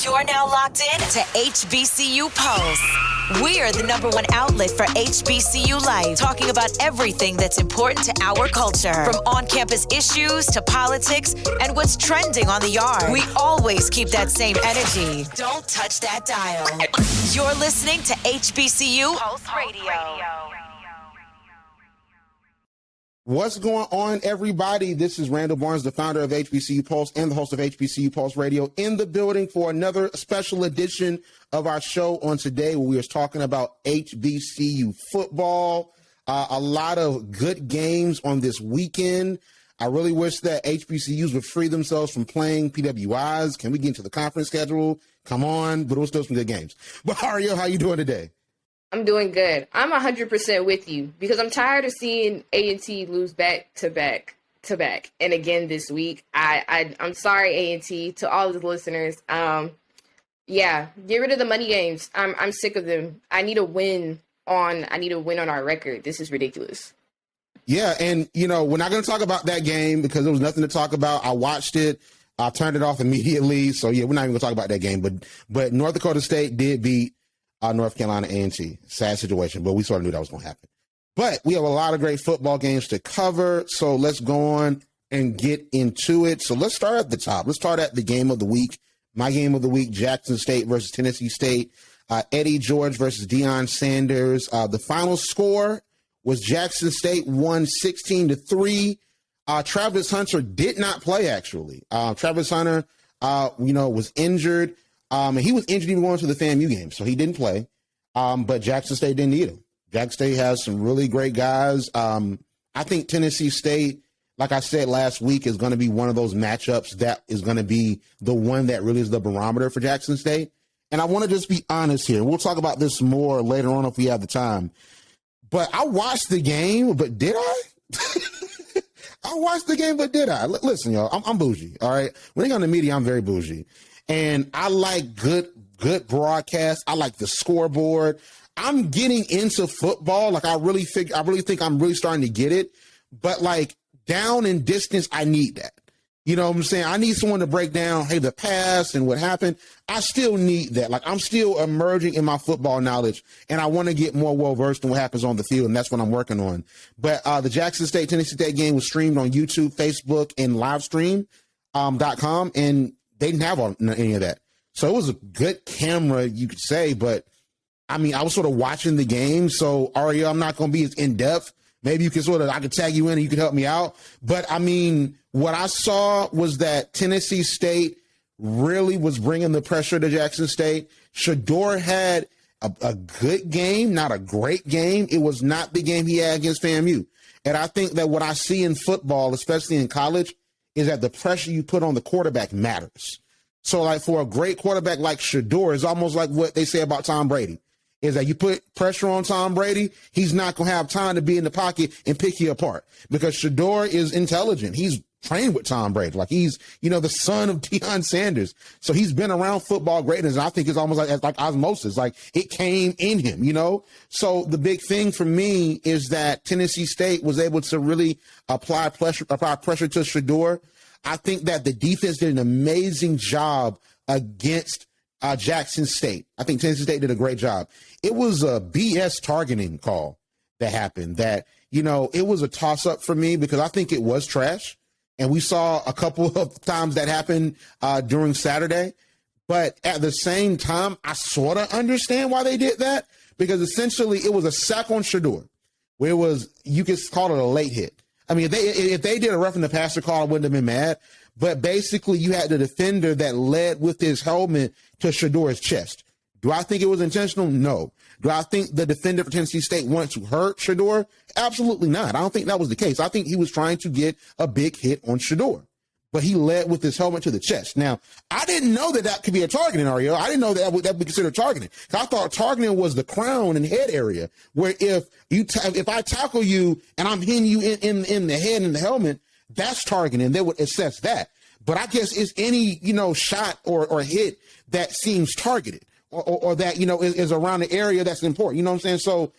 You're now locked in to HBCU Pulse. We're the #1 outlet for HBCU life, talking about everything that's important to our culture, from on-campus issues to politics and what's trending on the yard. We always keep that same energy. Don't touch that dial. You're listening to HBCU Pulse Radio. What's going on, everybody? This is Randall Barnes, the founder of HBCU Pulse and the host of HBCU Pulse Radio, in the building for another special edition of our show on today, where we are talking about HBCU football. A lot of good games on this weekend. I really wish that HBCUs would free themselves from playing PWIs. Can we get into the conference schedule? Come on, but it was still some good games. But Arielle, how you doing today? I'm doing good. I'm 100% with you because I'm tired of seeing A&T lose back to back and again this week. I'm sorry, A&T, to all of the listeners. Yeah, get rid of the money games. I'm sick of them. I need a win on our record. This is ridiculous. Yeah, and we're not going to talk about that game because there was nothing to talk about. I watched it. I turned it off immediately. So yeah, we're not even going to talk about that game. But North Dakota State did beat North Carolina A&T. Sad situation, but we sort of knew that was going to happen. But we have a lot of great football games to cover, so let's go on and get into it. So let's start at the top. Let's start at the game of the week. My game of the week, Jackson State versus Tennessee State. Eddie George versus Deion Sanders. The final score was Jackson State won 16-3. Travis Hunter did not play, actually. Travis Hunter, was injured. And he was injured even going to the FAMU game, so he didn't play. But Jackson State didn't need him. Jackson State has some really great guys. I think Tennessee State, like I said last week, is going to be one of those matchups that is going to be the one that really is the barometer for Jackson State. And I want to just be honest here. We'll talk about this more later on if we have the time. But I watched the game, but did I? I watched the game, but did I? Listen, y'all, I'm bougie, all right? When it comes to media, I'm very bougie. And I like good broadcast. I like the scoreboard. I'm getting into football. Like I really think I'm really starting to get it. But like down in distance, I need that. You know what I'm saying? I need someone to break down, hey, the past and what happened. I still need that. Like I'm still emerging in my football knowledge, and I want to get more well-versed in what happens on the field, and that's what I'm working on. But the Jackson State-Tennessee State game was streamed on YouTube, Facebook, and livestream.com, and they didn't have any of that. So it was a good camera, you could say, but I mean, I was sort of watching the game. So Arielle, I'm not going to be as in-depth. Maybe you can I could tag you in and you could help me out. But I mean, what I saw was that Tennessee State really was bringing the pressure to Jackson State. Shedur had a good game, not a great game. It was not the game he had against FAMU. And I think that what I see in football, especially in college, is that the pressure you put on the quarterback matters. So, like, for a great quarterback like Shedur, it's almost like what they say about Tom Brady, is that you put pressure on Tom Brady, he's not going to have time to be in the pocket and pick you apart because Shedur is intelligent. He's trained with Tom Brady. Like, he's, the son of Deion Sanders. So he's been around football greatness, and I think it's almost like osmosis. Like, it came in him, So the big thing for me is that Tennessee State was able to really apply pressure to Shedur. I think that the defense did an amazing job against Jackson State. I think Tennessee State did a great job. It was a BS targeting call that happened that, it was a toss-up for me because I think it was trash. And we saw a couple of times that happened during Saturday. But at the same time, I sort of understand why they did that because essentially it was a sack on Shedur where you could call it a late hit. I mean, if they did a roughing the passer call, I wouldn't have been mad. But basically, you had the defender that led with his helmet to Shedur's chest. Do I think it was intentional? No. Do I think the defender for Tennessee State wanted to hurt Shedur? Absolutely not. I don't think that was the case. I think he was trying to get a big hit on Shedur. But he led with his helmet to the chest. Now, I didn't know that could be a targeting, Arielle. I didn't know that would be considered targeting. I thought targeting was the crown and head area, where if I tackle you and I'm hitting you in the head and the helmet, that's targeting. They would assess that. But I guess it's any, shot or hit that seems targeted or that, is around the area that's important. You know what I'm saying? So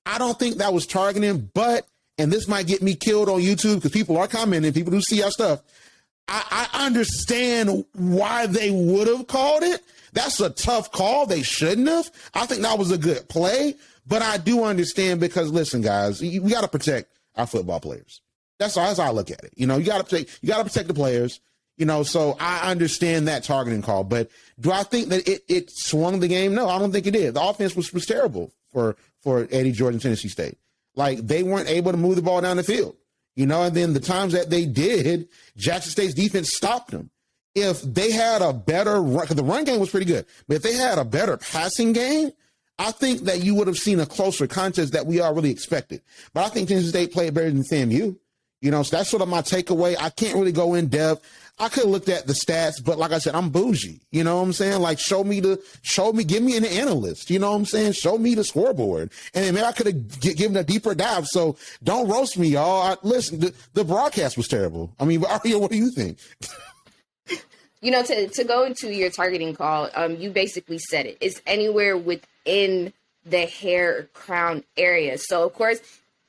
I don't think that was targeting, and this might get me killed on YouTube because people are commenting, people who see our stuff. I understand why they would have called it. That's a tough call. They shouldn't have. I think that was a good play, but I do understand because, listen, guys, we got to protect our football players. That's how I look at it. You got to protect the players. So I understand that targeting call, but do I think that it swung the game? No, I don't think it did. The offense was terrible for Eddie George and Tennessee State. Like, they weren't able to move the ball down the field, and then the times that they did, Jackson State's defense stopped them. If they had a better run, because the run game was pretty good, but if they had a better passing game, I think that you would have seen a closer contest that we all really expected. But I think Tennessee State played better than FAMU. So that's sort of my takeaway. I can't really go in depth. I could have looked at the stats, but like I said, I'm bougie. You know what I'm saying? Like, give me an analyst. You know what I'm saying? Show me the scoreboard. And then maybe I could have given a deeper dive. So don't roast me, y'all. Listen, the broadcast was terrible. I mean, Arielle, what do you think? To go into your targeting call, you basically said it. It's anywhere within the hair or crown area. So, of course,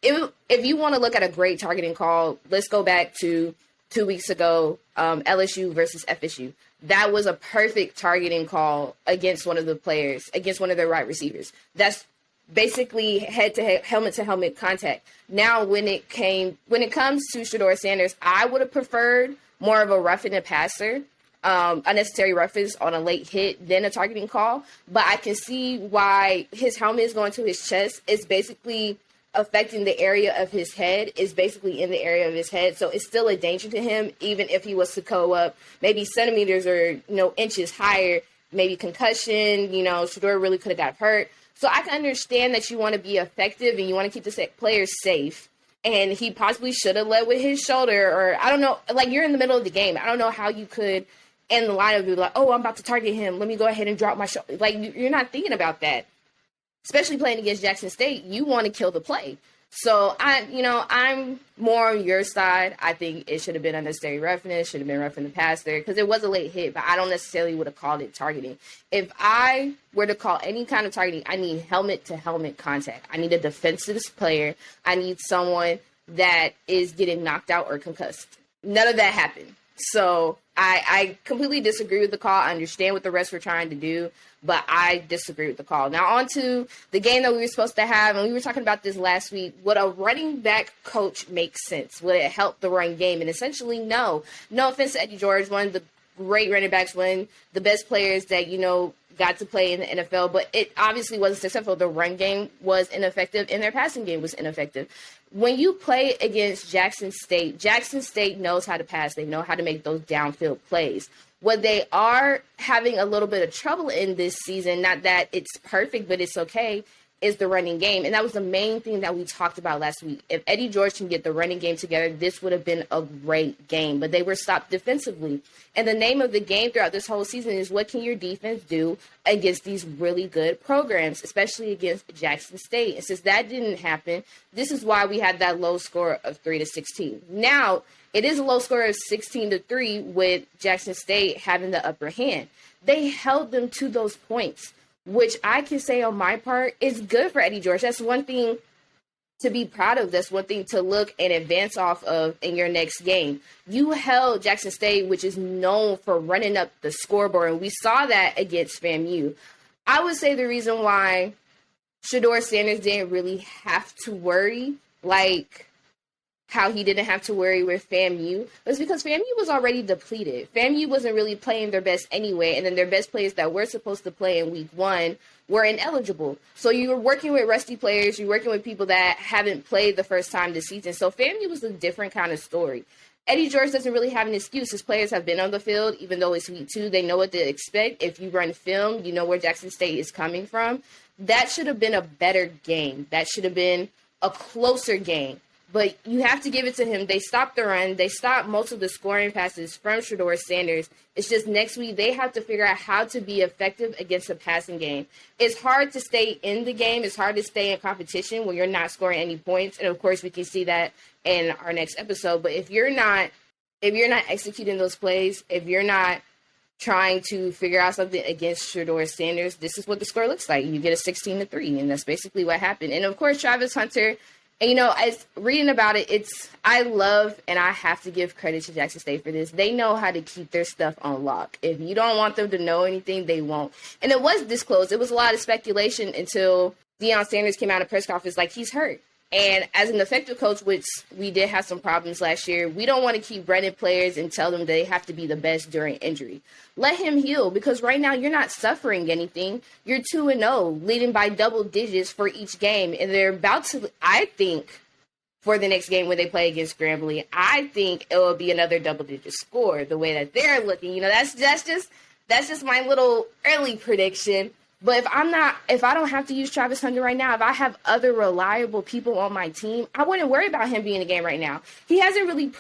if you want to look at a great targeting call, let's go back to 2 weeks ago, LSU versus FSU. That was a perfect targeting call against one of the players, against one of their wide receivers. That's basically head-to-head, helmet-to-helmet contact. Now, when it comes to Shedur Sanders, I would have preferred more of a roughing the passer, unnecessary roughness on a late hit than a targeting call. But I can see why his helmet is going to his chest. It's basically affecting the area of his head, is basically in the area of his head. So it's still a danger to him, even if he was to go up maybe centimeters or, inches higher, maybe concussion, Shedur really could have got hurt. So I can understand that you want to be effective and you want to keep the players safe. And he possibly should have led with his shoulder, or I don't know, like, you're in the middle of the game. I don't know how you could end the line of be like, oh, I'm about to target him. Let me go ahead and drop my shoulder. Like, you're not thinking about that. Especially playing against Jackson State, you want to kill the play. So I'm more on your side. I think it should have been unnecessary roughness, should have been roughing the passer, because it was a late hit, but I don't necessarily would have called it targeting. If I were to call any kind of targeting, I need helmet-to-helmet contact. I need a defensive player. I need someone that is getting knocked out or concussed. None of that happened. So I completely disagree with the call. I understand what the refs were trying to do, but I disagree with the call. Now, on to the game that we were supposed to have, and we were talking about this last week. Would a running back coach make sense? Would it help the run game? And essentially, no. No offense to Eddie George, one of the great running backs, one of the best players that, got to play in the NFL, but it obviously wasn't successful. The run game was ineffective, and their passing game was ineffective. When you play against Jackson State knows how to pass. They know how to make those downfield plays. What they are having a little bit of trouble in this season, not that it's perfect, but it's okay, is the running game. And that was the main thing that we talked about last week. If Eddie George can get the running game together, this would have been a great game. But they were stopped defensively. And the name of the game throughout this whole season is, what can your defense do against these really good programs, especially against Jackson State? And since that didn't happen, this is why we had that low score of 3-16. Now, it is a low score of 16-3 with Jackson State having the upper hand. They held them to those points, which I can say on my part is good for Eddie George. That's one thing to be proud of. That's one thing to look and advance off of in your next game. You held Jackson State, which is known for running up the scoreboard, and we saw that against FAMU. I would say the reason why Shedur Sanders didn't really have to worry, like how he didn't have to worry with FAMU, was because FAMU was already depleted. FAMU wasn't really playing their best anyway, and then their best players that were supposed to play in week one were ineligible. So you were working with rusty players, you're working with people that haven't played the first time this season. So FAMU was a different kind of story. Eddie George doesn't really have an excuse. His players have been on the field, even though it's week two. They know what to expect. If you run film, you know where Jackson State is coming from. That should have been a better game. That should have been a closer game. But you have to give it to him. They stopped the run. They stopped most of the scoring passes from Shedur Sanders. It's just next week they have to figure out how to be effective against the passing game. It's hard to stay in the game. It's hard to stay in competition when you're not scoring any points. And, of course, we can see that in our next episode. But if you're not executing those plays, if you're not trying to figure out something against Shedur Sanders, this is what the score looks like. You get a 16-3, and that's basically what happened. And, of course, Travis Hunter And, as reading about it, I love, and I have to give credit to Jackson State for this. They know how to keep their stuff on lock. If you don't want them to know anything, they won't. And it was disclosed. It was a lot of speculation until Deion Sanders came out of press conference like he's hurt. And as an effective coach, which we did have some problems last year, we don't want to keep running players and tell them they have to be the best during injury. Let him heal, because right now you're not suffering anything. You're 2-0, leading by double digits for each game. And they're about to, I think, for the next game when they play against Grambling, I think it will be another double-digit score the way that they're looking. That's just my little early prediction. But if I don't have to use Travis Hunter right now, if I have other reliable people on my team, I wouldn't worry about him being in the game right now. He hasn't really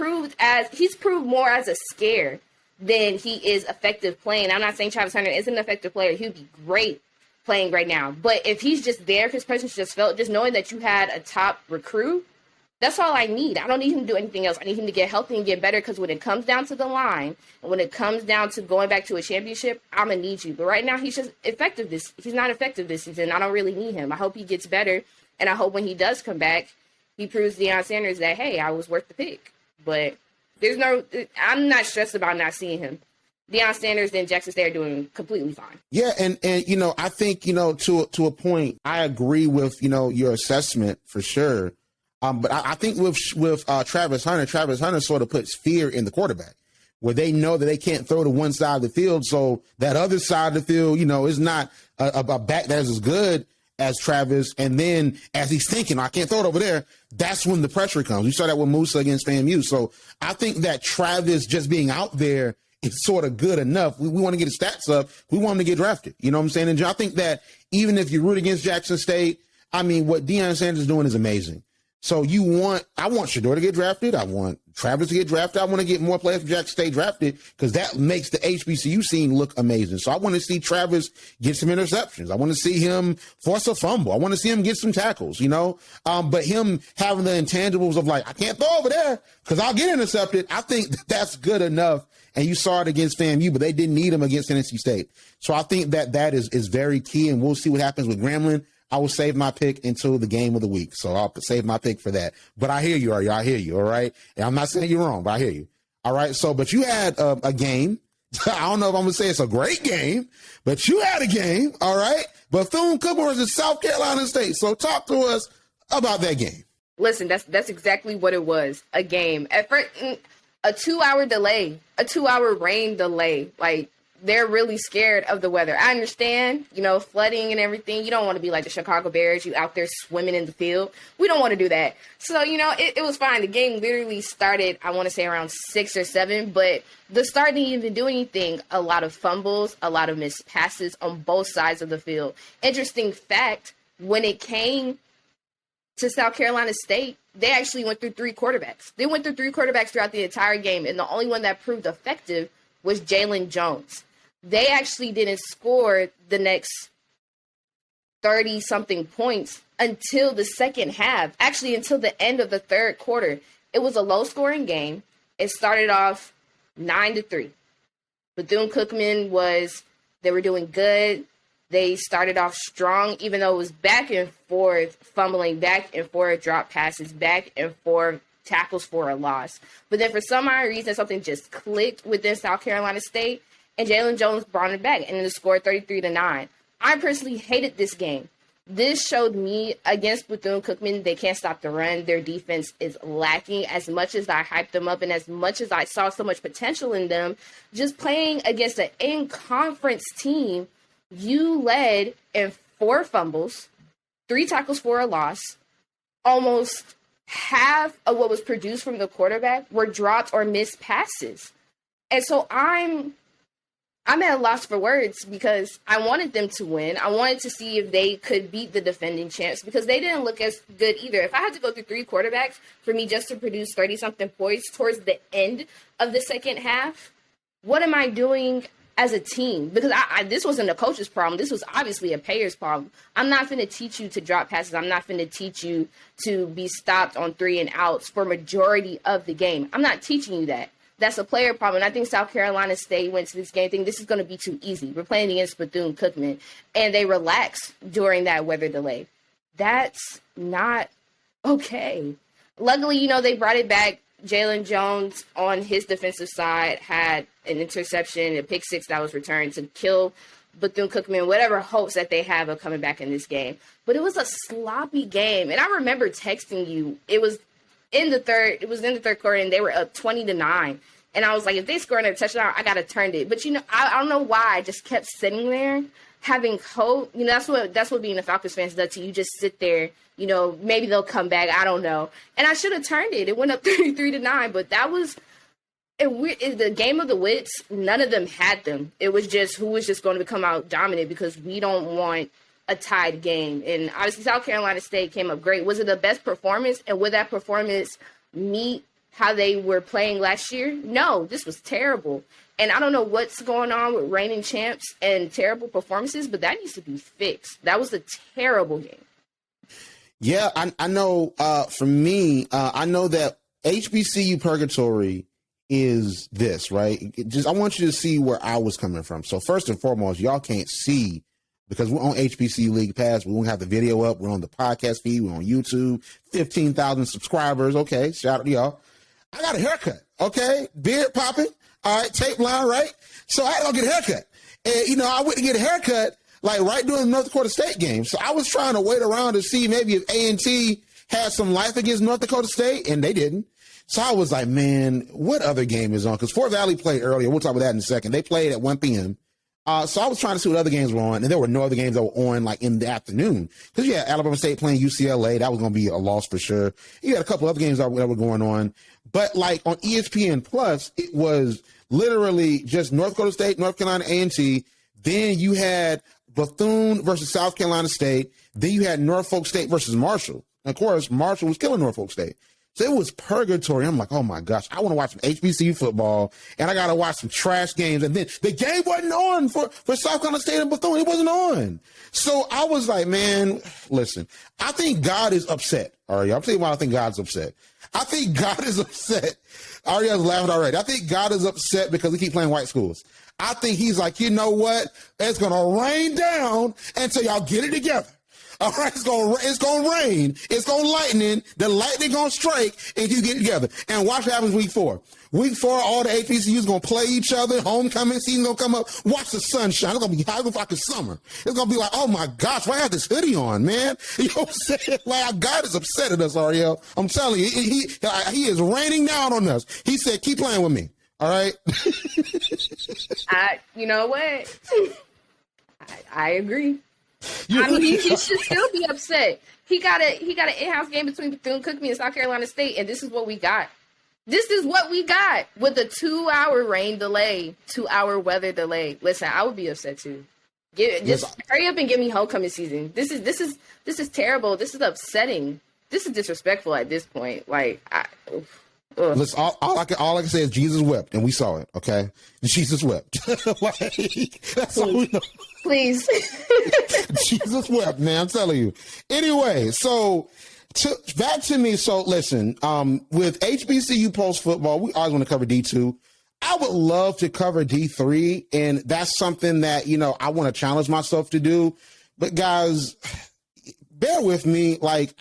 he's proved more as a scare than he is effective playing. I'm not saying Travis Hunter isn't an effective player. He'd be great playing right now. But if he's just there, if his presence just felt, just knowing that you had a top recruit, that's all I need. I don't need him to do anything else. I need him to get healthy and get better, because when it comes down to the line and when it comes down to going back to a championship, I'm going to need you. But right now, he's not effective this season. I don't really need him. I hope he gets better, and I hope when he does come back, he proves Deion Sanders that, hey, I was worth the pick. But I'm not stressed about not seeing him. Deion Sanders and Jackson State are doing completely fine. Yeah, and I think, to a point, I agree with, your assessment for sure. But I think with Travis Hunter sort of puts fear in the quarterback, where they know that they can't throw to one side of the field. So that other side of the field, is not a back that's as good as Travis. And then as he's thinking, I can't throw it over there, that's when the pressure comes. We saw that with Musa against FAMU. So I think that Travis just being out there is sort of good enough. We want to get his stats up. We want him to get drafted. You know what I'm saying? And I think that even if you root against Jackson State, what Deion Sanders is doing is amazing. So I want Shedur to get drafted. I want Travis to get drafted. I want to get more players from Jackson State drafted, because that makes the HBCU scene look amazing. So I want to see Travis get some interceptions. I want to see him force a fumble. I want to see him get some tackles, But him having the intangibles of I can't throw over there because I'll get intercepted. I think that's good enough. And you saw it against FAMU, but they didn't need him against NC State. So I think that is very key, and we'll see what happens with Grambling. I will save my pick until the game of the week. So I'll save my pick for that. But I hear you, Arielle. I hear you, all right? And I'm not saying you're wrong, but I hear you. All right? So, but you had a game. I don't know if I'm going to say it's a great game, but you had a game, all right? Bethune-Cookman versus South Carolina State. So talk to us about that game. Listen, that's exactly what it was, a game. At first, a 2-hour delay, a 2-hour rain delay. They're really scared of the weather. I understand, flooding and everything. You don't want to be like the Chicago Bears, you out there swimming in the field. We don't want to do that. So, it was fine. The game literally started, I want to say around 6 or 7, but the start didn't even do anything. A lot of fumbles, a lot of missed passes on both sides of the field. Interesting fact, when it came to South Carolina State, they actually went through 3 quarterbacks. They went through 3 quarterbacks throughout the entire game, and the only one that proved effective was Jalen Jones. They actually didn't score the next 30-something points until the second half, actually until the end of the third quarter. It was a low-scoring game. It started off 9-3. Bethune-Cookman they were doing good. They started off strong, even though it was back and forth, fumbling, back and forth, drop passes, back and forth, tackles for a loss. But then for some odd reason, something just clicked within South Carolina State, and Jalen Jones brought it back, and it scored 33-9. I personally hated this game. This showed me against Bethune-Cookman, they can't stop the run. Their defense is lacking. As much as I hyped them up and as much as I saw so much potential in them, just playing against an in-conference team, you led in 4 fumbles, 3 tackles for a loss. Almost half of what was produced from the quarterback were dropped or missed passes. And so I'm at a loss for words, because I wanted them to win. I wanted to see if they could beat the defending champs, because they didn't look as good either. If I had to go through 3 quarterbacks for me just to produce 30-something points towards the end of the second half, what am I doing as a team? Because this wasn't a coach's problem. This was obviously a player's problem. I'm not going to teach you to drop passes. I'm not going to teach you to be stopped on 3 and outs for majority of the game. I'm not teaching you that. That's a player problem. And I think South Carolina State went to this game thinking this is going to be too easy. We're playing against Bethune-Cookman, and they relaxed during that weather delay. That's not okay. Luckily, they brought it back. Jalen Jones on his defensive side had an interception, a pick six that was returned to kill Bethune-Cookman, whatever hopes that they have of coming back in this game. But it was a sloppy game. And I remember texting you. It was in the third quarter, and they were up 20-9. And I was like, if they score another touchdown, I got to turn it. But, I don't know why I just kept sitting there having hope. That's what being a Falcons fan does to you. You just sit there, maybe they'll come back. I don't know. And I should have turned it. It went up 33-9, but that was the game of the wits. None of them had them. It was just who was just going to come out dominant, because we don't want a tied game. And obviously South Carolina State came up great. Was it the best performance? And would that performance meet how they were playing last year? No, this was terrible. And I don't know what's going on with reigning champs and terrible performances, but that needs to be fixed. That was a terrible game. Yeah, I know. For me, I know that HBCU purgatory is this, right? I want you to see where I was coming from. So first and foremost, y'all can't see because we're on HBCU League Pass. We won't have the video up. We're on the podcast feed. We're on YouTube. 15,000 subscribers. Okay, shout out to y'all. I got a haircut. Okay, beard popping. All right, tape line, right? So I had to go get a haircut. And, I went to get a haircut like right during the North Dakota State game. So I was trying to wait around to see maybe if A&T had some life against North Dakota State, and they didn't. So I was like, man, what other game is on? Because Fort Valley played earlier. We'll talk about that in a second. They played at 1 p.m. So I was trying to see what other games were on, and there were no other games that were on like in the afternoon. Because, yeah, Alabama State playing UCLA, that was going to be a loss for sure. You had a couple other games that were going on. But, like, on ESPN Plus, it was literally just North Dakota State, North Carolina A&T. Then you had Bethune versus South Carolina State. Then you had Norfolk State versus Marshall. And, of course, Marshall was killing Norfolk State. So it was purgatory. I'm like, oh, my gosh, I want to watch some HBCU football, and I got to watch some trash games. And then the game wasn't on for South Carolina State and Bethune. It wasn't on. So I was like, man, listen, I think God is upset. All right, I'm telling you why I think God's upset. I think God is upset. Arielle's laughing already. I think God is upset because we keep playing white schools. I think he's like, you know what? It's going to rain down until y'all get it together. All right, it's gonna rain. It's gonna lightning. The lightning gonna strike, and you get together. And watch what happens week 4. Week 4, all the HBCUs gonna play each other. Homecoming season gonna come up. Watch the sunshine. It's gonna be hot as fucking summer. It's gonna be like, oh my gosh, why I have this hoodie on, man? You know what I'm saying? Like, God is upset at us, Arielle. I'm telling you, he is raining down on us. He said, keep playing with me. All right. You know what? I agree. He should still be upset. He got an in-house game between Bethune-Cookman and South Carolina State, and this is what we got. This is what we got with a 2-hour rain delay, 2-hour weather delay. Listen, I would be upset too. Hurry up and give me homecoming season. This is terrible. This is upsetting. This is disrespectful at this point. Like, listen, all I can say is Jesus wept, and we saw it. Okay, Jesus wept. That's all we know. Please. Jesus wept, man. I'm telling you. Anyway, so back to me. So listen, with HBCU post football, we always want to cover D2. I would love to cover D3, and that's something that I want to challenge myself to do. But guys, bear with me. Like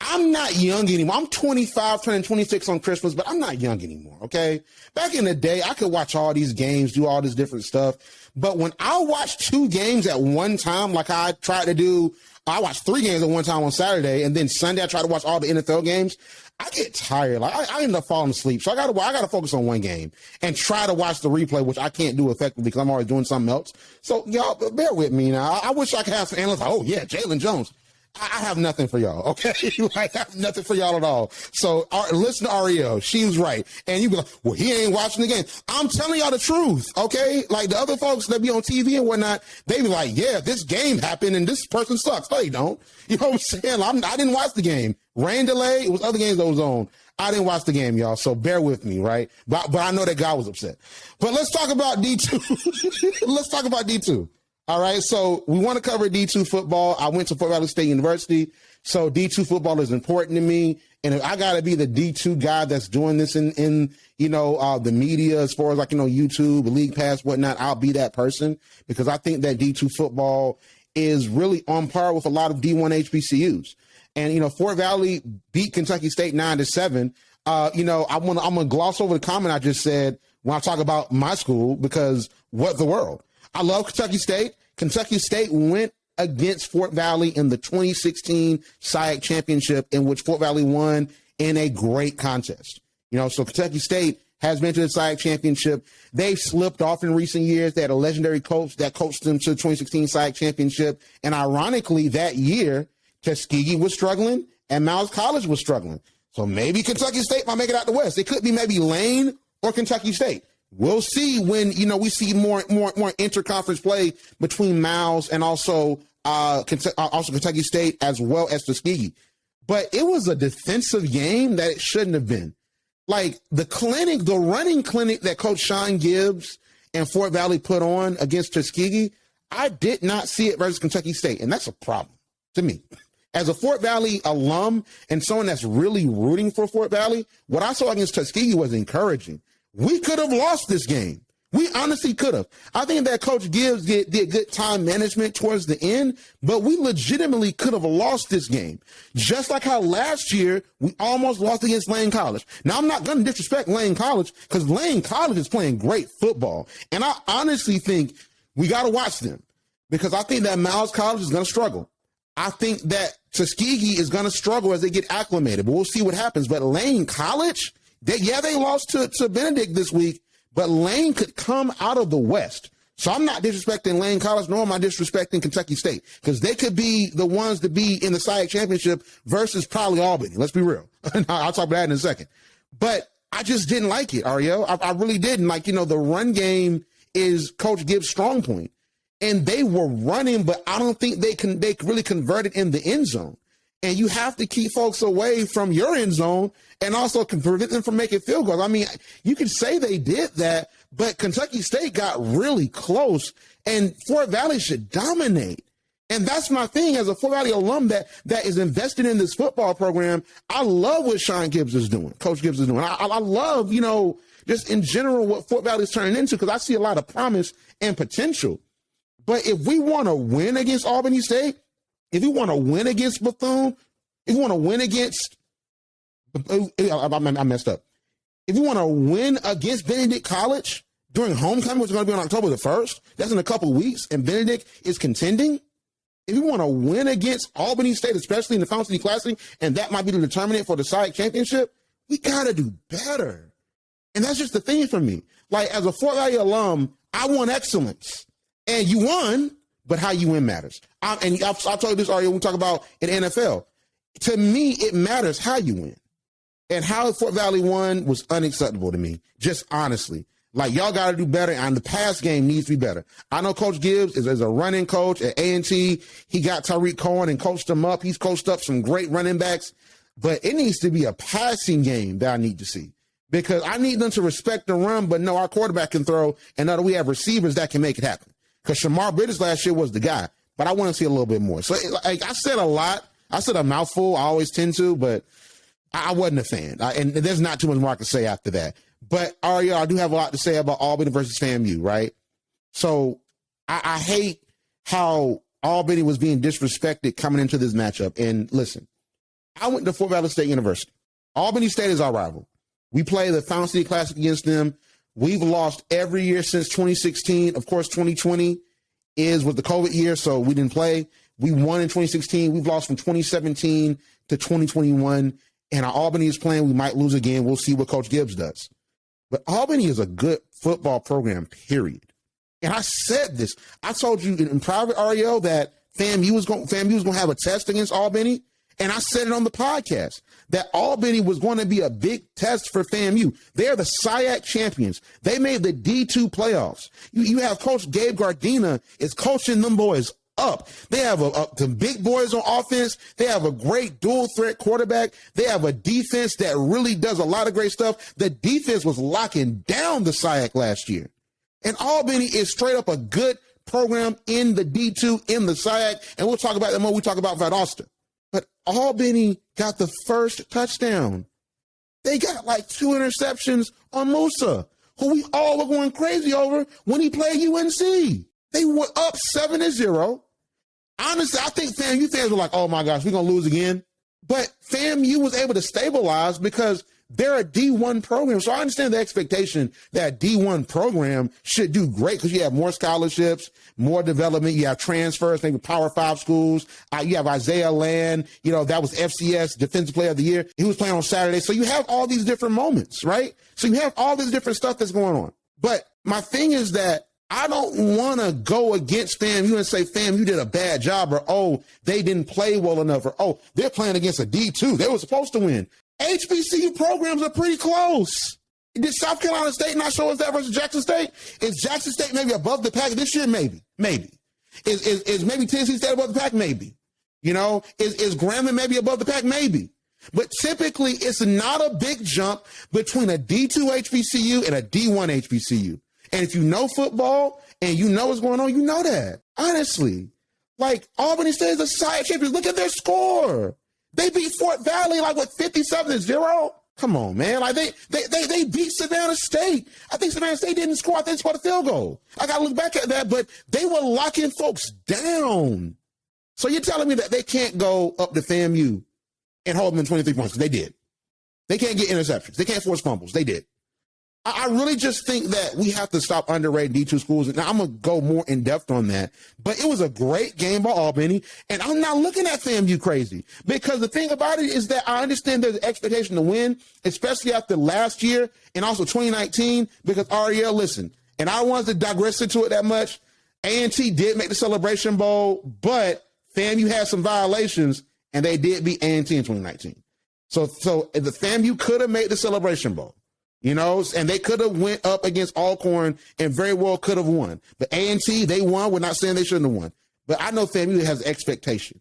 I'm not young anymore. I'm 25, turning 26 on Christmas, but I'm not young anymore, okay? Back in the day, I could watch all these games, do all this different stuff. But when I watch 2 games at one time, like I tried to do, I watched 3 games at one time on Saturday, and then Sunday I tried to watch all the NFL games, I get tired. Like I end up falling asleep. So I got to focus on one game and try to watch the replay, which I can't do effectively because I'm always doing something else. So y'all, bear with me now. I wish I could have some analysts like, oh, yeah, Jalen Jones. I have nothing for y'all, okay? Like, I have nothing for y'all at all. So listen to Arielle. She was right. And you be like, well, he ain't watching the game. I'm telling y'all the truth, okay? Like, the other folks that be on TV and whatnot, they be like, yeah, this game happened and this person sucks. No, you don't. You know what I'm saying? I didn't watch the game. Rain delay, it was other games that was on. I didn't watch the game, y'all, so bear with me, right? But I know that God was upset. But let's talk about D2. Let's talk about D2. All right, so we want to cover D2 football. I went to Fort Valley State University, so D2 football is important to me. And if I got to be the D2 guy that's doing this in the media, as far as YouTube, League Pass, whatnot, I'll be that person because I think that D2 football is really on par with a lot of D1 HBCUs. And, you know, Fort Valley beat Kentucky State 9-7. You know, I'm gonna gloss over the comment I just said when I talk about my school, because what the world? I love Kentucky State. Kentucky State went against Fort Valley in the 2016 SIAC championship, in which Fort Valley won in a great contest. You know, so Kentucky State has been to the SIAC championship. They've slipped off in recent years. They had a legendary coach that coached them to the 2016 SIAC championship. And ironically, that year, Tuskegee was struggling and Miles College was struggling. So maybe Kentucky State might make it out the West. It could be maybe Lane or Kentucky State. We'll see when, you know, we see more interconference play between Miles and also Kentucky State as well as Tuskegee. But it was a defensive game that it shouldn't have been. Like the running clinic that Coach Sean Gibbs and Fort Valley put on against Tuskegee, I did not see it versus Kentucky State. And that's a problem to me. As a Fort Valley alum and someone that's really rooting for Fort Valley, what I saw against Tuskegee was encouraging. We could have lost this game. We honestly could have. I think that Coach Gibbs did good time management towards the end, but we legitimately could have lost this game. Just like how last year we almost lost against Lane College. Now, I'm not going to disrespect Lane College because Lane College is playing great football. And I honestly think we got to watch them because I think that Miles College is going to struggle. I think that Tuskegee is going to struggle as they get acclimated, but we'll see what happens. But Lane College, they lost to Benedict this week, but Lane could come out of the West. So I'm not disrespecting Lane College, nor am I disrespecting Kentucky State, because they could be the ones to be in the SIAC championship versus probably Albany. Let's be real. I'll talk about that in a second. But I just didn't like it, Arielle. I really didn't. Like, you know, the run game is Coach Gibbs' strong point. And they were running, but I don't think they really converted in the end zone. And you have to keep folks away from your end zone and also prevent them from making field goals. I mean, you could say they did that, but Kentucky State got really close, and Fort Valley should dominate. And that's my thing as a Fort Valley alum that is invested in this football program. I love what Sean Gibbs is doing, Coach Gibbs is doing. I love, you know, just in general what Fort Valley is turning into, because I see a lot of promise and potential. But if we want to win against Albany State, if we want to win against Bethune, if we want to win against, I messed up. If we want to win against Benedict College during homecoming, which is going to be on October the 1st, that's in a couple weeks, and Benedict is contending. If you want to win against Albany State, especially in the Fountain City Classic, and that might be the determinant for the SIAC championship, we got to do better. And that's just the thing for me. Like, as a Fort Valley alum, I want excellence. And you won, but how you win matters. I'll tell you this, Arielle, when we talk about in NFL. To me, it matters how you win. And how Fort Valley won was unacceptable to me, just honestly. Like, y'all got to do better, and the pass game needs to be better. I know Coach Gibbs is a running coach at A&T. He got Tariq Cohen and coached him up. He's coached up some great running backs. But it needs to be a passing game that I need to see. Because I need them to respect the run, but know our quarterback can throw, and know that we have receivers that can make it happen. Because Shamar Bridges last year was the guy, but I want to see a little bit more. So like, I said a lot. I said a mouthful. I always tend to, but I wasn't a fan. And there's not too much more I can say after that. But Arielle, I do have a lot to say about Albany versus FAMU, right? So I hate how Albany was being disrespected coming into this matchup. And listen, I went to Fort Valley State University. Albany State is our rival. We play the Fountain City Classic against them. We've lost every year since 2016. Of course, 2020 was the COVID year, so we didn't play. We won in 2016. We've lost from 2017 to 2021. And our Albany is playing. We might lose again. We'll see what Coach Gibbs does. But Albany is a good football program, period. And I said this. I told you in private, Arielle, that FAMU was going to have a test against Albany. And I said it on the podcast that Albany was going to be a big test for FAMU. They're the SIAC champions. They made the D2 playoffs. You have Coach Gabe Gardena is coaching them boys up. They have the big boys on offense. They have a great dual threat quarterback. They have a defense that really does a lot of great stuff. The defense was locking down the SIAC last year. And Albany is straight up a good program in the D2, in the SIAC. And we'll talk about that more when we talk about Valdosta. But Albany got the first touchdown. They got like 2 interceptions on Musa, who we all were going crazy over when he played UNC. They were up 7-0. honestly, I think FAMU fans were like, oh my gosh, we're going to lose again. But FAMU was able to stabilize because they're a D1 program. So I understand the expectation that a D1 program should do great because you have more scholarships, more development. You have transfers, maybe Power 5 schools. You have Isaiah Land, that was FCS Defensive Player of the Year. He was playing on Saturday. So you have all these different moments, right? So you have all this different stuff that's going on. But my thing is that I don't want to go against FAMU and say, FAMU did a bad job, or, oh, they didn't play well enough, or, oh, they're playing against a D2. They were supposed to win. HBCU programs are pretty close. Did South Carolina State not show us that versus Jackson State? Is Jackson State maybe above the pack this year? Maybe. Is maybe Tennessee State above the pack? Maybe. Is Grambling maybe above the pack? Maybe. But typically, it's not a big jump between a D2 HBCU and a D1 HBCU. And if you know football and you know what's going on, you know that. Honestly. Like, Albany State is a side champion. Look at their score. They beat Fort Valley, 57-0? Come on, man. Like, they beat Savannah State. I think Savannah State didn't score. I think they scored a field goal. I got to look back at that, but they were locking folks down. So you're telling me that they can't go up to FAMU and hold them in 23 points? They did. They can't get interceptions. They can't force fumbles. They did. I really just think that we have to stop underrating D2 schools. Now, I'm going to go more in depth on that. But it was a great game by Albany. And I'm not looking at FAMU crazy. Because the thing about it is that I understand there's an expectation to win, especially after last year and also 2019. Because Arielle, listen, and I don't want to digress into it that much. A&T did make the Celebration Bowl, but FAMU had some violations, and they did beat A&T in 2019. So the FAMU could have made the Celebration Bowl. And they could have went up against Alcorn and very well could have won. But A&T, they won. We're not saying they shouldn't have won. But I know FAMU has expectation.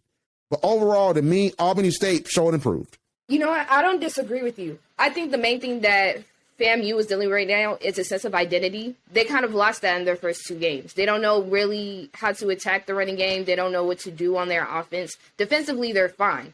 But overall, to me, Albany State showed improved. You know what? I don't disagree with you. I think the main thing that FAMU is dealing with right now is a sense of identity. They kind of lost that in their first two games. They don't know really how to attack the running game. They don't know what to do on their offense. Defensively, they're fine.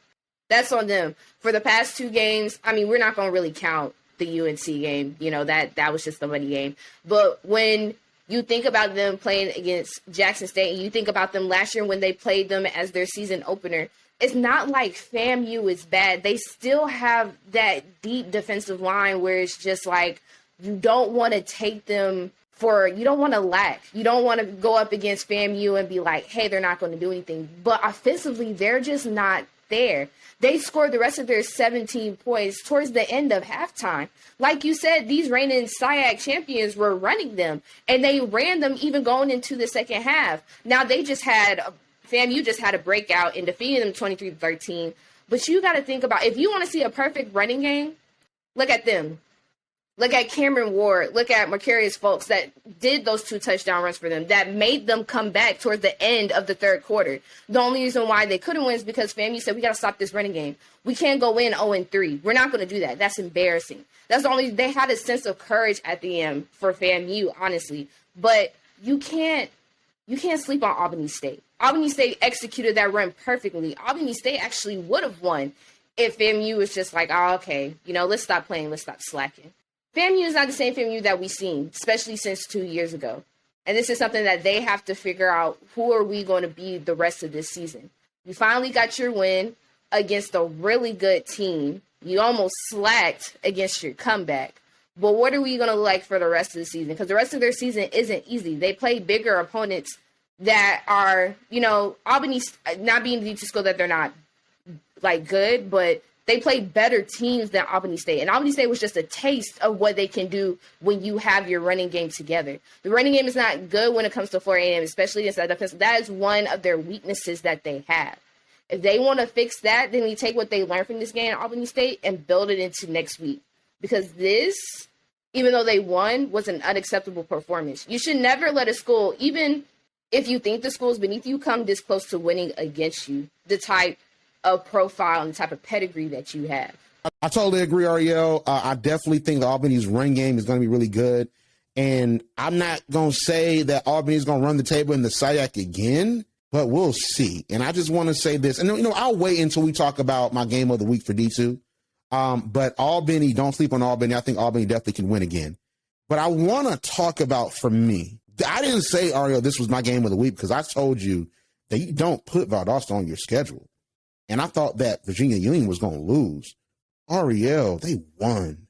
That's on them. For the past two games, we're not going to really count the UNC game, that was just the money game. But when you think about them playing against Jackson State, and you think about them last year when they played them as their season opener, it's not like FAMU is bad. They still have that deep defensive line where it's just like, you don't want to take them you don't want to lack. You don't want to go up against FAMU and be like, hey, they're not going to do anything. But offensively, they're just not there. They scored the rest of their 17 points towards the end of halftime. Like you said, these reigning SIAC champions were running them, and they ran them even going into the second half. Now, FAMU just had a breakout and defeated them 23-13. But you got to think about, if you want to see a perfect running game, look at them. Look at Cameron Ward. Look at Macarius Folks that did those 2 touchdown runs for them, that made them come back towards the end of the third quarter. The only reason why they couldn't win is because FAMU said, we got to stop this running game. We can't go in 0-3. We're not going to do that. That's embarrassing. They had a sense of courage at the end for FAMU, honestly. But you can't sleep on Albany State. Albany State executed that run perfectly. Albany State actually would have won if FAMU was just like, oh, okay, let's stop playing. Let's stop slacking. FAMU is not the same FAMU that we've seen, especially since 2 years ago. And this is something that they have to figure out, who are we going to be the rest of this season? You finally got your win against a really good team. You almost slacked against your comeback. But what are we going to look like for the rest of the season? Because the rest of their season isn't easy. They play bigger opponents that are, Albany, not being the D2 school that they're not, good, but they played better teams than Albany State. And Albany State was just a taste of what they can do when you have your running game together. The running game is not good when it comes to Florida A&M, especially against that defense. That is one of their weaknesses that they have. If they want to fix that, then they take what they learned from this game at Albany State and build it into next week. Because this, even though they won, was an unacceptable performance. You should never let a school, even if you think the school is beneath you, come this close to winning against you. The type of profile and the type of pedigree that you have. I totally agree, Arielle. I definitely think the Albany's run game is going to be really good. And I'm not going to say that Albany's going to run the table in the SIAC again, but we'll see. And I just want to say this. And, I'll wait until we talk about my game of the week for D2. But Albany, don't sleep on Albany. I think Albany definitely can win again. But I want to talk about, for me, I didn't say, Arielle, this was my game of the week because I told you that you don't put Valdosta on your schedule. And I thought that Virginia Union was going to lose. Arielle, they won.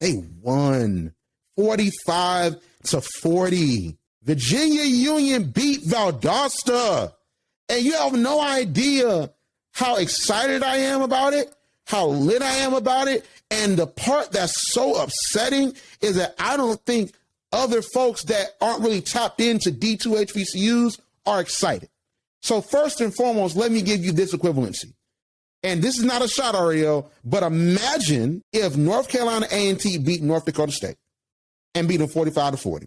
They won 45-40. Virginia Union beat Valdosta. And you have no idea how excited I am about it, how lit I am about it. And the part that's so upsetting is that I don't think other folks that aren't really tapped into D2 HBCUs are excited. So first and foremost, let me give you this equivalency. And this is not a shot, Arielle, but imagine if North Carolina A&T beat North Dakota State and beat them 45-40.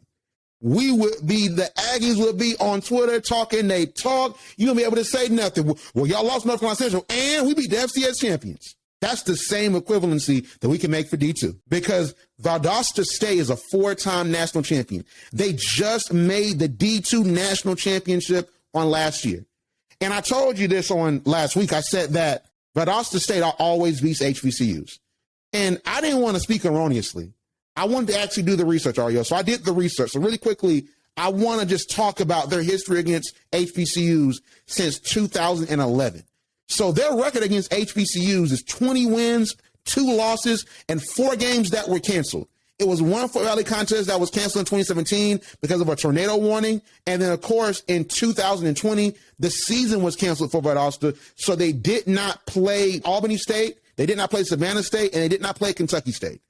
The Aggies would be on Twitter talking, they talk. You won't be able to say nothing. Well, y'all lost North Carolina Central and we beat the FCS champions. That's the same equivalency that we can make for D2 because Valdosta State is a 4-time national champion. They just made the D2 national championship on last year. And I told you this on last week. I said that Valdosta State always beats HBCUs. And I didn't want to speak erroneously. I wanted to actually do the research, Arielle. So I did the research. So really quickly, I want to just talk about their history against HBCUs since 2011. So their record against HBCUs is 20 wins, 2 losses, and 4 games that were canceled. It was one Fort Valley contest that was canceled in 2017 because of a tornado warning. And then, of course, in 2020, the season was canceled for Valdosta. So they did not play Albany State, they did not play Savannah State, and they did not play Kentucky State.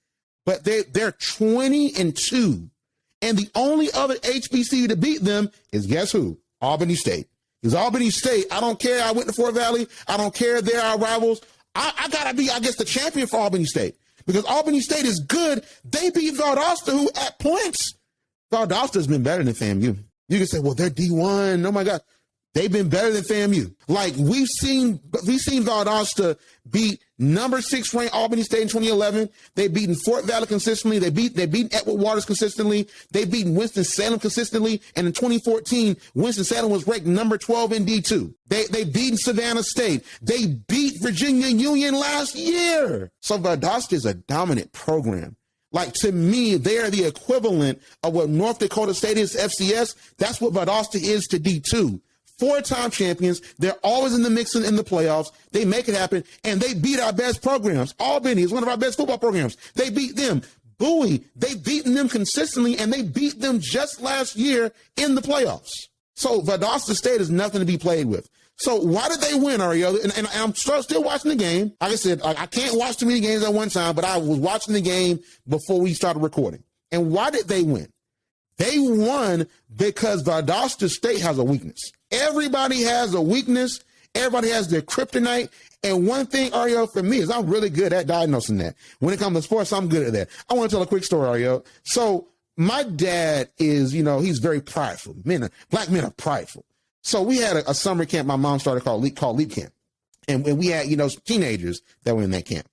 But they're 20-2. And the only other HBCU to beat them is, guess who? Albany State. Because Albany State, I don't care. I went to Fort Valley. I don't care. They're our rivals. I got to be, I guess, the champion for Albany State. Because Albany State is good. They beat Valdosta, who at points, Valdosta has been better than FAMU. You can say, well, they're D1. Oh, my God. They've been better than FAMU. Like, we've seen Valdosta beat number 6 ranked Albany State in 2011. They've beaten Fort Valley consistently. They beat Edward Waters consistently. They've beaten Winston-Salem consistently. And in 2014, Winston-Salem was ranked number 12 in D2. They beat Savannah State. They beat Virginia Union last year. So Valdosta is a dominant program. Like, to me, they are the equivalent of what North Dakota State is to FCS. That's what Valdosta is to D2. 4-time champions. They're always in the mix in the playoffs. They make it happen, and they beat our best programs. Albany is one of our best football programs. They beat them. Bowie, they've beaten them consistently, and they beat them just last year in the playoffs. So Valdosta State is nothing to be played with. So why did they win, Arielle? And I'm still watching the game. Like I said, I can't watch too many games at one time, but I was watching the game before we started recording. And why did they win? They won because Valdosta State has a weakness. Everybody has a weakness. Everybody has their kryptonite. And one thing, Arielle, for me is I'm really good at diagnosing that. When it comes to sports, I'm good at that. I want to tell a quick story, Arielle. So my dad is, he's very prideful. Black men are prideful. So we had a summer camp my mom started called Leap Camp. And we had, teenagers that were in that camp.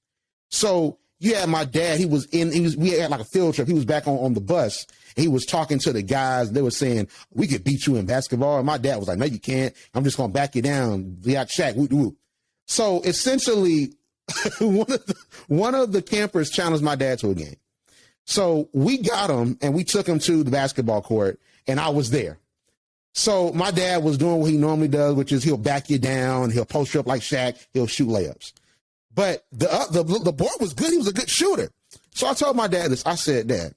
So you had my dad, we had like a field trip. He was back on the bus. He was talking to the guys. They were saying, we could beat you in basketball. And my dad was like, no, you can't. I'm just going to back you down. We got Shaq. Woo, woo. So essentially, one of the campers challenged my dad to a game. So we got him and we took him to the basketball court, and I was there. So my dad was doing what he normally does, which is he'll back you down. He'll post you up like Shaq. He'll shoot layups. But the boy was good. He was a good shooter. So I told my dad this. I said, Dad,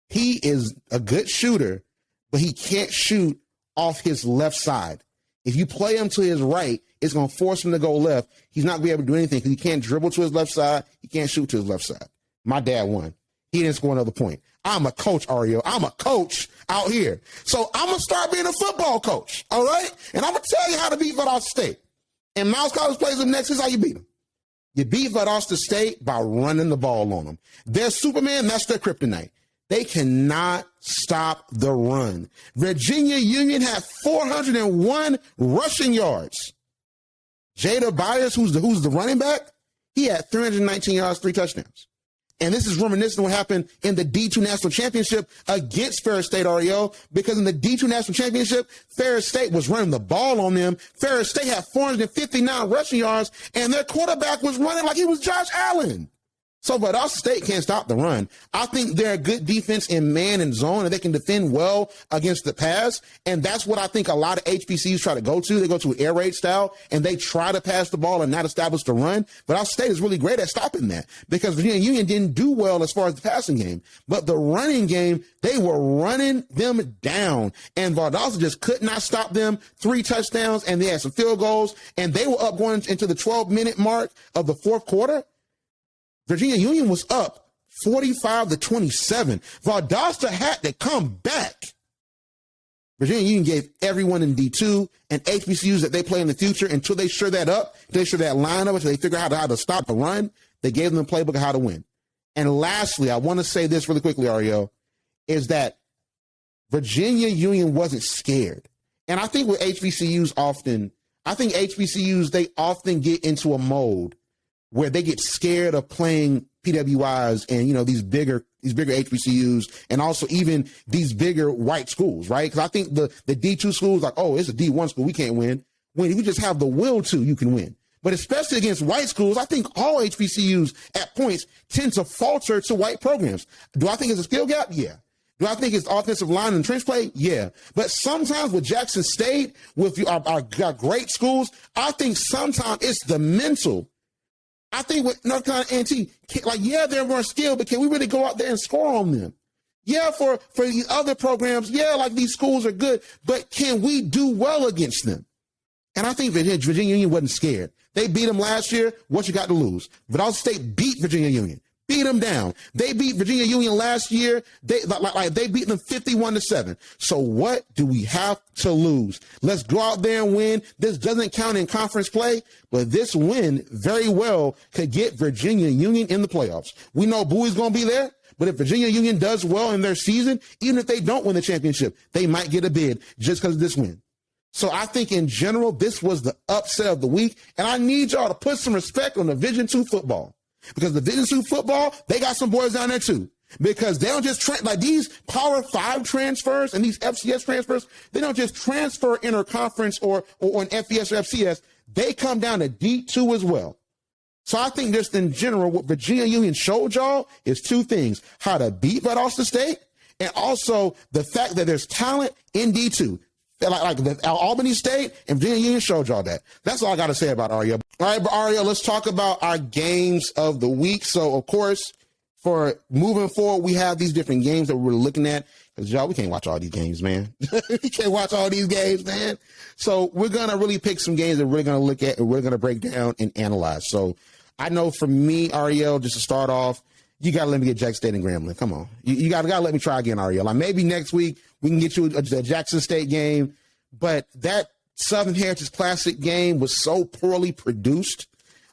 he is a good shooter, but he can't shoot off his left side. If you play him to his right, it's going to force him to go left. He's not going to be able to do anything because he can't dribble to his left side. He can't shoot to his left side. My dad won. He didn't score another point. I'm a coach, Arielle. I'm a coach out here. So I'm going to start being a football coach, all right? And I'm going to tell you how to beat Valdosta State. And Miles Collins plays them next. This is how you beat them. You beat Valdosta State by running the ball on them. They're Superman. That's their kryptonite. They cannot stop the run. Virginia Union had 401 rushing yards. Jada Byers, who's the running back, he had 319 yards, 3 touchdowns. And this is reminiscent of what happened in the D2 National Championship against Ferris State, Arielle, because in the D2 National Championship, Ferris State was running the ball on them. Ferris State had 459 rushing yards, and their quarterback was running like he was Josh Allen. So Valdosta State can't stop the run. I think they're a good defense in man and zone, and they can defend well against the pass. And that's what I think a lot of HBCUs try to go to. They go to an air raid style, and they try to pass the ball and not establish the run. Valdosta State is really great at stopping that because Virginia Union didn't do well as far as the passing game. But the running game, they were running them down, and Valdosta just could not stop them. 3 touchdowns, and they had some field goals, and they were up going into the 12-minute mark of the fourth quarter. Virginia Union was up 45-27. Valdosta had to come back. Virginia Union gave everyone in D2 and HBCUs that they play in the future until they shore that up, they shore that line up, until they figure out how to stop the run. They gave them the playbook of how to win. And lastly, I want to say this really quickly, Arielle, is that Virginia Union wasn't scared. And I think with HBCUs they often get into a mode where they get scared of playing PWIs and, these bigger HBCUs and also even these bigger white schools, right? Because I think the D2 schools like, oh, it's a D1 school, we can't win. When if you just have the will to, you can win. But especially against white schools, I think all HBCUs at points tend to falter to white programs. Do I think it's a skill gap? Yeah. Do I think it's offensive line and trench play? Yeah. But sometimes with Jackson State, with our great schools, I think sometimes it's the mental. I think with North Carolina A&T, they're more skilled, but can we really go out there and score on them? Yeah, for these other programs, these schools are good, but can we do well against them? And I think Virginia Union wasn't scared. They beat them last year. What you got to lose? Valdosta State beat Virginia Union. Beat them down. They beat Virginia Union last year. They beat them 51-7. So what do we have to lose? Let's go out there and win. This doesn't count in conference play, but this win very well could get Virginia Union in the playoffs. We know Bowie's going to be there, but if Virginia Union does well in their season, even if they don't win the championship, they might get a bid just because of this win. So I think in general, this was the upset of the week, and I need y'all to put some respect on Division II football. Because Division II football, they got some boys down there too. Because they don't just these Power 5 transfers and these FCS transfers, they don't just transfer interconference or an FBS or FCS. They come down to D2 as well. So I think just in general, what Virginia Union showed y'all is 2 things: how to beat Valdosta State, and also the fact that there's talent in D2. Like the Albany State and Virginia Union showed y'all that. That's all I got to say about Arielle. All right, Arielle, let's talk about our games of the week. So, of course, for moving forward, we have these different games that we're looking at. Because, y'all, we can't watch all these games, man. We can't watch all these games, man. So we're going to really pick some games that we're going to look at and we're going to break down and analyze. So I know for me, Arielle, just to start off, you got to let me get Jackson State and Grambling. Come on. You got to let me try again, Arielle. Like maybe next week we can get you a Jackson State game. But that Southern Heritage Classic game was so poorly produced.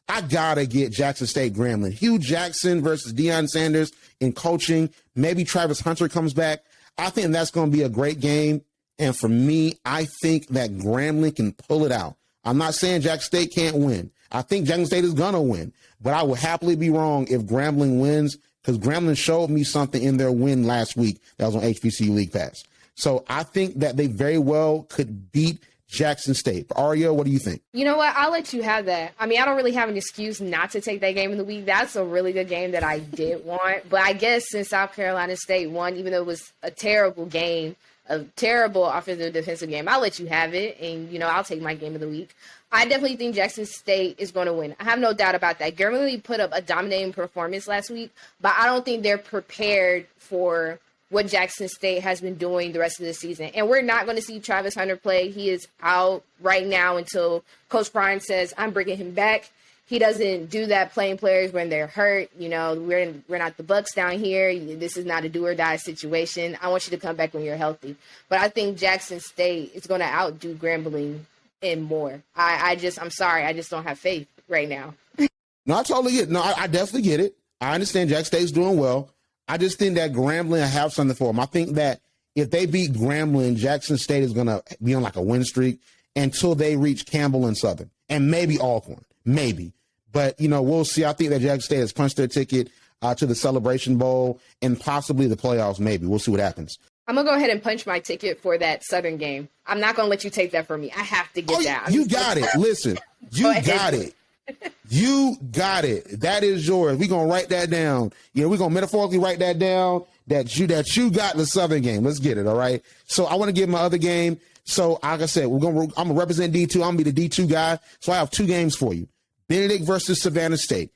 I got to get Jackson State Grambling. Hugh Jackson versus Deion Sanders in coaching. Maybe Travis Hunter comes back. I think that's going to be a great game. And for me, I think that Grambling can pull it out. I'm not saying Jackson State can't win. I think Jackson State is going to win. But I would happily be wrong if Grambling wins, because Grambling showed me something in their win last week that was on HBCU League Pass. So I think that they very well could beat Jackson State. Arielle, what do you think? You know what? I'll let you have that. I mean, I don't really have an excuse not to take that game in the week. That's a really good game that I did want. But I guess since South Carolina State won, even though it was a terrible game, a terrible offensive defensive game, I'll let you have it. And, I'll take my game of the week. I definitely think Jackson State is going to win. I have no doubt about that. Grambling put up a dominating performance last week, but I don't think they're prepared for what Jackson State has been doing the rest of the season. And we're not going to see Travis Hunter play. He is out right now until Coach Prime says, I'm bringing him back. He doesn't do that playing players when they're hurt. We're not the Bucks down here. This is not a do or die situation. I want you to come back when you're healthy. But I think Jackson State is going to outdo Grambling and more. I'm sorry. I just don't have faith right now. No, I totally get it. No, I definitely get it. I understand Jackson State's doing well. I just think that Grambling will have something for them. I think that if they beat Grambling, Jackson State is going to be on like a win streak until they reach Campbell and Southern and maybe Alcorn, maybe. But, we'll see. I think that Jackson State has punched their ticket to the Celebration Bowl and possibly the playoffs, maybe. We'll see what happens. I'm going to go ahead and punch my ticket for that Southern game. I'm not going to let you take that from me. I have to get that. You got it. Listen, you got it. You got it. That is yours. We're going to write that down. We're going to metaphorically write that down, that you got the Southern game. Let's get it, all right? So I want to give my other game. So like I said, I'm going to represent D2. I'm going to be the D2 guy. So I have two games for you. Benedict versus Savannah State.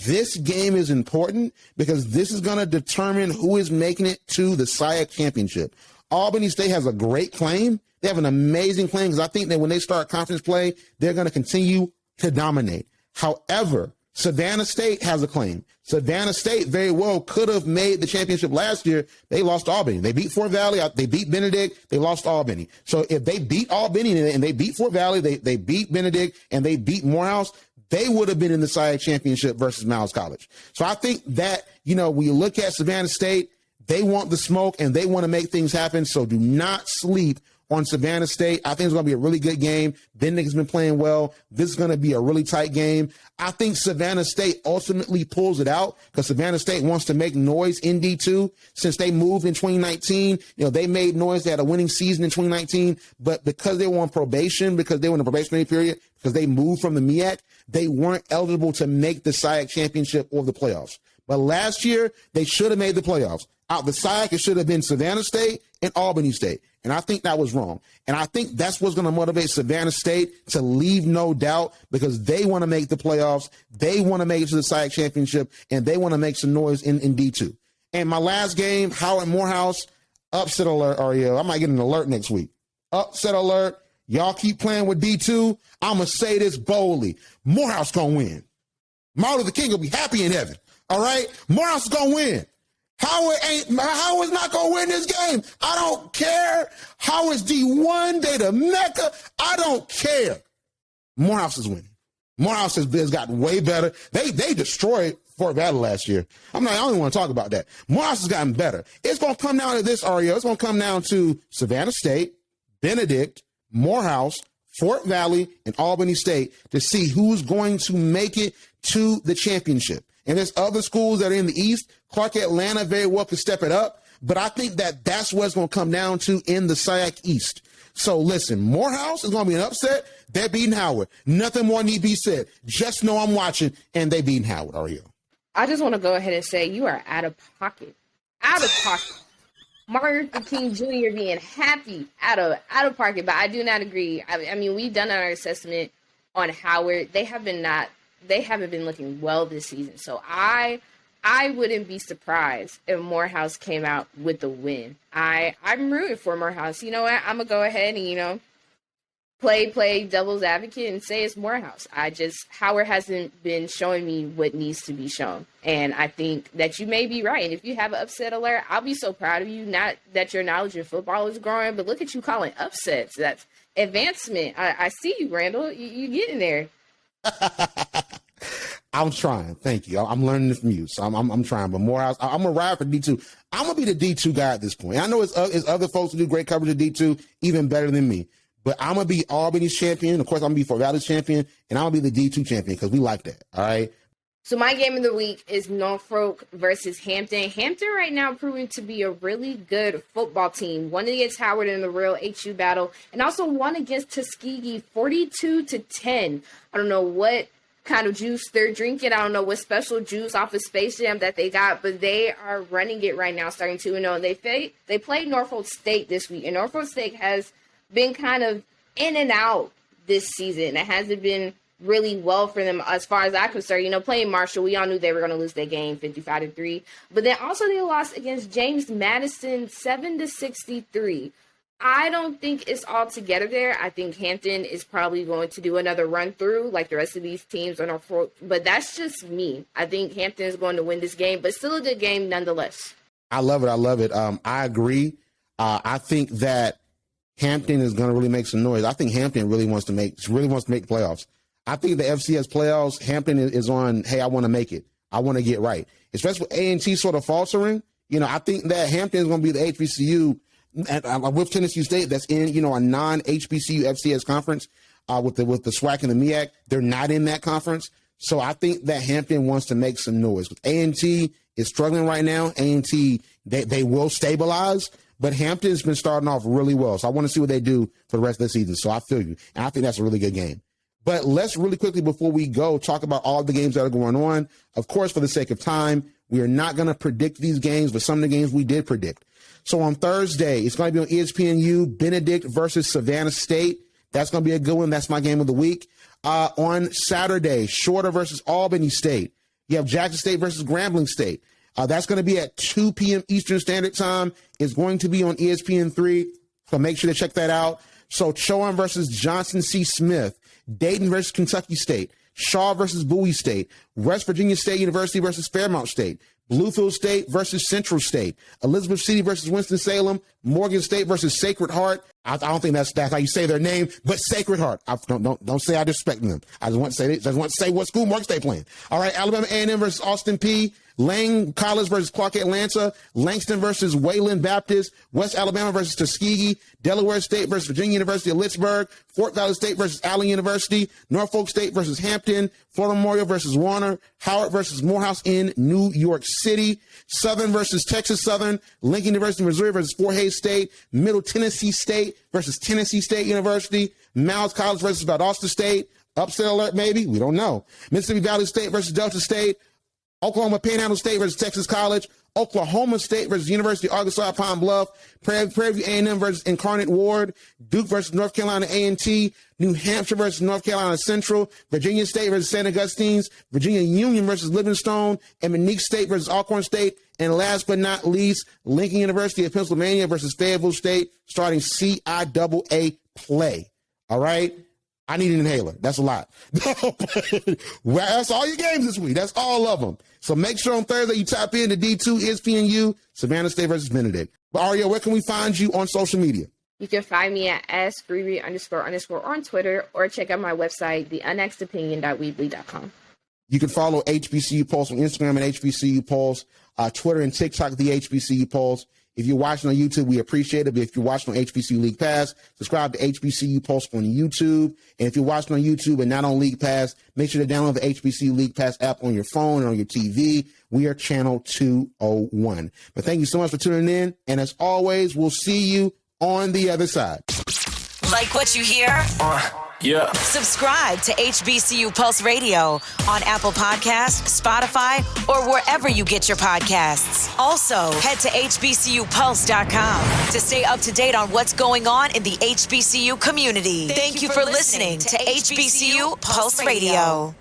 This game is important because this is going to determine who is making it to the SIAC championship. Albany State has a great claim. They have an amazing claim because I think that when they start conference play, they're going to continue to dominate. However, Savannah State has a claim. Savannah State very well could have made the championship last year. They lost to Albany. They beat Fort Valley. They beat Benedict. They lost to Albany. So if they beat Albany and they beat Fort Valley, they beat Benedict, and they beat Morehouse, they would have been in the SIAC championship versus Miles College. So I think that, when you look at Savannah State, they want the smoke and they want to make things happen. So do not sleep on Savannah State. I think it's going to be a really good game. Benedict has been playing well. This is going to be a really tight game. I think Savannah State ultimately pulls it out because Savannah State wants to make noise in D2. Since they moved in 2019, they made noise. They had a winning season in 2019, but because they were on probation, because they were in a probationary period, because they moved from the MEAC, they weren't eligible to make the SIAC championship or the playoffs. But last year, they should have made the playoffs. Out the SIAC, it should have been Savannah State and Albany State. And I think that was wrong. And I think that's what's going to motivate Savannah State to leave no doubt because they want to make the playoffs. They want to make it to the SIAC championship, and they want to make some noise in D2. And my last game, Howard Morehouse, upset alert, Arielle. I might get an alert next week. Upset alert. Y'all keep playing with D2. I'm going to say this boldly. Morehouse going to win. Martin Luther King will be happy in heaven. All right? Morehouse is going to win. Howard's not going to win this game. I don't care. Howard's D1, they the Mecca. I don't care. Morehouse is winning. Morehouse has gotten way better. They destroyed Fort Valley last year. I don't even want to talk about that. Morehouse has gotten better. It's going to come down to this, Arielle. It's going to come down to Savannah State, Benedict, Morehouse, Fort Valley, and Albany State to see who's going to make it to the championship. And there's other schools that are in the East. Clark Atlanta very well could step it up. But I think that's what it's going to come down to in the SIAC East. So listen, Morehouse is going to be an upset. They're beating Howard. Nothing more need be said. Just know I'm watching, and they beating Howard. Are you? I just want to go ahead and say you are out of pocket. Out of pocket. Martin Luther King Jr. being happy out of pocket. But I do not agree. I mean, we've done our assessment on Howard. They haven't been looking well this season. So I wouldn't be surprised if Morehouse came out with the win. I'm rooting for Morehouse. You know what? I'm going to go ahead and, play devil's advocate and say it's Morehouse. Howard hasn't been showing me what needs to be shown. And I think that you may be right. And if you have an upset alert, I'll be so proud of you. Not that your knowledge of football is growing, but look at you calling upsets. That's advancement. I see you, Randall. You're getting there. I'm trying. Thank you. I'm learning this from you. So I'm trying. But Morehouse, I'm going to ride for D2. I'm going to be the D2 guy at this point. I know it's other folks who do great coverage of D2 even better than me. But I'm going to be Albany's champion. Of course, I'm going to be Fort Valley's champion. And I'm going to be the D2 champion because we like that. All right? So my game of the week is Norfolk versus Hampton. Hampton right now proving to be a really good football team. Won against Howard in the real HU battle. And also won against Tuskegee 42-10. I don't know what kind of juice they're drinking. I don't know what special juice off of Space Jam that they got, but they are running it right now, starting 2-0. They played Norfolk State this week, and Norfolk State has been kind of in and out this season. It hasn't been really well for them as far as I could start. Playing Marshall, we all knew they were going to lose their game 55-3. But then also they lost against James Madison 7-63. I don't think it's all together there. I think Hampton is probably going to do another run through like the rest of these teams on our front. But that's just me. I think Hampton is going to win this game, but still a good game nonetheless. I love it. I agree. I think that Hampton is going to really make some noise. I think Hampton really wants to make playoffs. I think the FCS playoffs, Hampton is on, hey, I want to make it. I want to get right. Especially with A&T sort of faltering. I think that Hampton is going to be the HBCU with Tennessee State that's in, a non-HBCU FCS conference with the SWAC and the MEAC. They're not in that conference. So I think that Hampton wants to make some noise. With A&T is struggling right now. A&T, they will stabilize. But Hampton's been starting off really well. So I want to see what they do for the rest of the season. So I feel you. And I think that's a really good game. But let's really quickly, before we go, talk about all the games that are going on. Of course, for the sake of time, we are not going to predict these games, but some of the games we did predict. So on Thursday, it's going to be on ESPNU, Benedict versus Savannah State. That's going to be a good one. That's my game of the week. On Saturday, Shedur versus Albany State. You have Jackson State versus Grambling State. That's going to be at 2 p.m. Eastern Standard Time. It's going to be on ESPN3, so make sure to check that out. So Chowan versus Johnson C. Smith. Dayton versus Kentucky State. Shaw versus Bowie State. West Virginia State University versus Fairmount State. Bluefield State versus Central State. Elizabeth City versus Winston-Salem. Morgan State versus Sacred Heart. I don't think that's how you say their name, but Sacred Heart. Don't say I disrespect them. I just want to say what school Morgan State playing. All right, Alabama A&M versus Austin Peay. Lang College versus Clark Atlanta. Langston versus Wayland Baptist. West Alabama versus Tuskegee. Delaware State versus Virginia University of Lynchburg. Fort Valley State versus Allen University. Norfolk State versus Hampton. Florida Memorial versus Warner. Howard versus Morehouse in New York City. Southern versus Texas Southern. Lincoln University, Missouri versus Fort Hays State. Middle Tennessee State versus Tennessee State University. Miles College versus Valdosta State. Upset alert, maybe? We don't know. Mississippi Valley State versus Delta State. Oklahoma Panhandle State versus Texas College. Oklahoma State versus University of Arkansas Pine Bluff. Prairie View A&M versus Incarnate Ward. Duke versus North Carolina A&T. New Hampshire versus North Carolina Central. Virginia State versus St. Augustine's. Virginia Union versus Livingstone. And McNeese State versus Alcorn State. And last but not least, Lincoln University of Pennsylvania versus Fayetteville State, starting CIAA play. All right? I need an inhaler. That's a lot. Well, that's all your games this week. That's all of them. So make sure on Thursday you tap in to D2 ESPNU, Savannah State versus Benedict. But Arielle, where can we find you on social media? You can find me at @Greeby__ on Twitter, or check out my website, theunexedopinion.weebly.com. You can follow HBCU Pulse on Instagram at HBCU Pulse, Twitter and TikTok, the HBCU Pulse. If you're watching on YouTube, we appreciate it. But if you're watching on HBCU League Pass, subscribe to HBCU Pulse on YouTube. And if you're watching on YouTube and not on League Pass, make sure to download the HBCU League Pass app on your phone and on your TV. We are channel 201. But thank you so much for tuning in. And as always, we'll see you on the other side. Like what you hear? Yeah. Subscribe to HBCU Pulse Radio on Apple Podcasts, Spotify, or wherever you get your podcasts. Also, head to HBCUPulse.com to stay up to date on what's going on in the HBCU community. Thank you for listening to HBCU Pulse Radio.